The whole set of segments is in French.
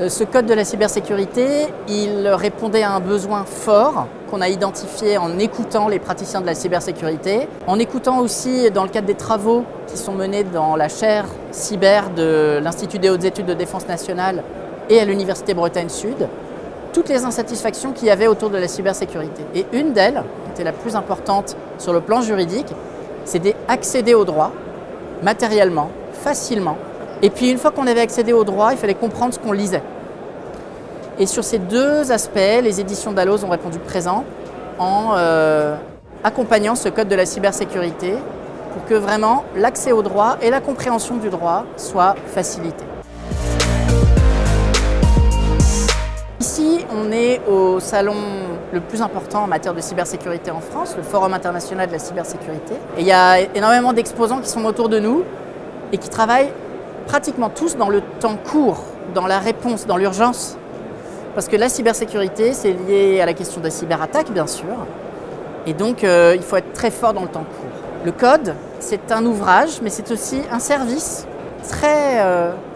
Ce code de la cybersécurité, il répondait à un besoin fort qu'on a identifié en écoutant les praticiens de la cybersécurité, en écoutant aussi dans le cadre des travaux qui sont menés dans la chaire cyber de l'Institut des hautes études de défense nationale et à l'Université Bretagne Sud, toutes les insatisfactions qu'il y avait autour de la cybersécurité. Et une d'elles, qui était la plus importante sur le plan juridique, c'était d'accéder au droit, matériellement, facilement. Et puis une fois qu'on avait accédé au droit, il fallait comprendre ce qu'on lisait. Et sur ces deux aspects, les éditions Dalloz ont répondu présent en accompagnant ce code de la cybersécurité pour que vraiment l'accès au droit et la compréhension du droit soient facilités. Ici, on est au salon le plus important en matière de cybersécurité en France, le Forum international de la cybersécurité. Et il y a énormément d'exposants qui sont autour de nous et qui travaillent pratiquement tous dans le temps court, dans la réponse, dans l'urgence. Parce que la cybersécurité, c'est lié à la question des cyberattaques, bien sûr. Et donc, il faut être très fort dans le temps court. Le code, c'est un ouvrage, mais c'est aussi un service très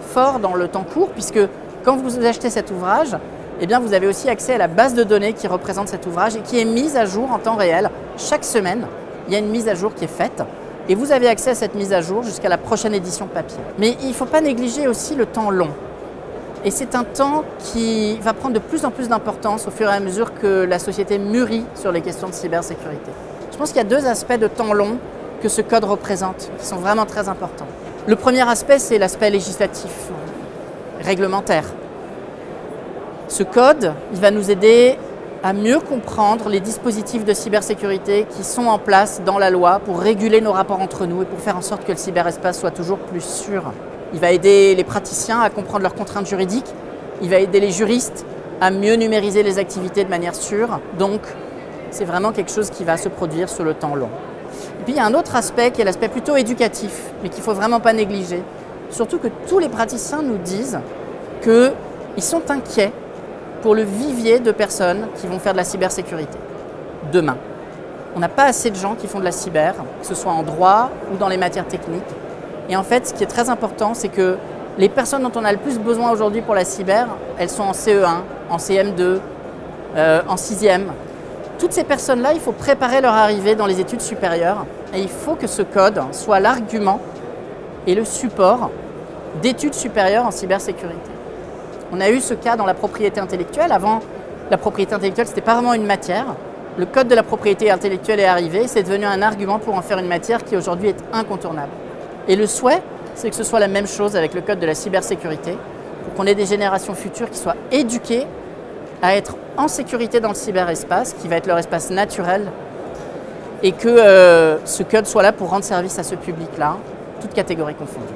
fort dans le temps court, puisque quand vous achetez cet ouvrage, eh bien, vous avez aussi accès à la base de données qui représente cet ouvrage et qui est mise à jour en temps réel. Chaque semaine, il y a une mise à jour qui est faite. Et vous avez accès à cette mise à jour jusqu'à la prochaine édition papier. Mais il ne faut pas négliger aussi le temps long. Et c'est un temps qui va prendre de plus en plus d'importance au fur et à mesure que la société mûrit sur les questions de cybersécurité. Je pense qu'il y a deux aspects de temps long que ce code représente, qui sont vraiment très importants. Le premier aspect, c'est l'aspect législatif, réglementaire. Ce code, il va nous aider à mieux comprendre les dispositifs de cybersécurité qui sont en place dans la loi pour réguler nos rapports entre nous et pour faire en sorte que le cyberespace soit toujours plus sûr. Il va aider les praticiens à comprendre leurs contraintes juridiques, il va aider les juristes à mieux numériser les activités de manière sûre. Donc, c'est vraiment quelque chose qui va se produire sur le temps long. Et puis, il y a un autre aspect qui est l'aspect plutôt éducatif, mais qu'il ne faut vraiment pas négliger. Surtout que tous les praticiens nous disent qu'ils sont inquiets pour le vivier de personnes qui vont faire de la cybersécurité demain. On n'a pas assez de gens qui font de la cyber, que ce soit en droit ou dans les matières techniques. Et en fait, ce qui est très important, c'est que les personnes dont on a le plus besoin aujourd'hui pour la cyber, elles sont en CE1, en CM2, en 6e. Toutes ces personnes-là, il faut préparer leur arrivée dans les études supérieures et il faut que ce code soit l'argument et le support d'études supérieures en cybersécurité. On a eu ce cas dans la propriété intellectuelle. Avant, la propriété intellectuelle, ce n'était pas vraiment une matière. Le code de la propriété intellectuelle est arrivé, c'est devenu un argument pour en faire une matière qui aujourd'hui est incontournable. Et le souhait, c'est que ce soit la même chose avec le code de la cybersécurité, pour qu'on ait des générations futures qui soient éduquées à être en sécurité dans le cyberespace, qui va être leur espace naturel, et que ce code soit là pour rendre service à ce public-là, toutes catégories confondues.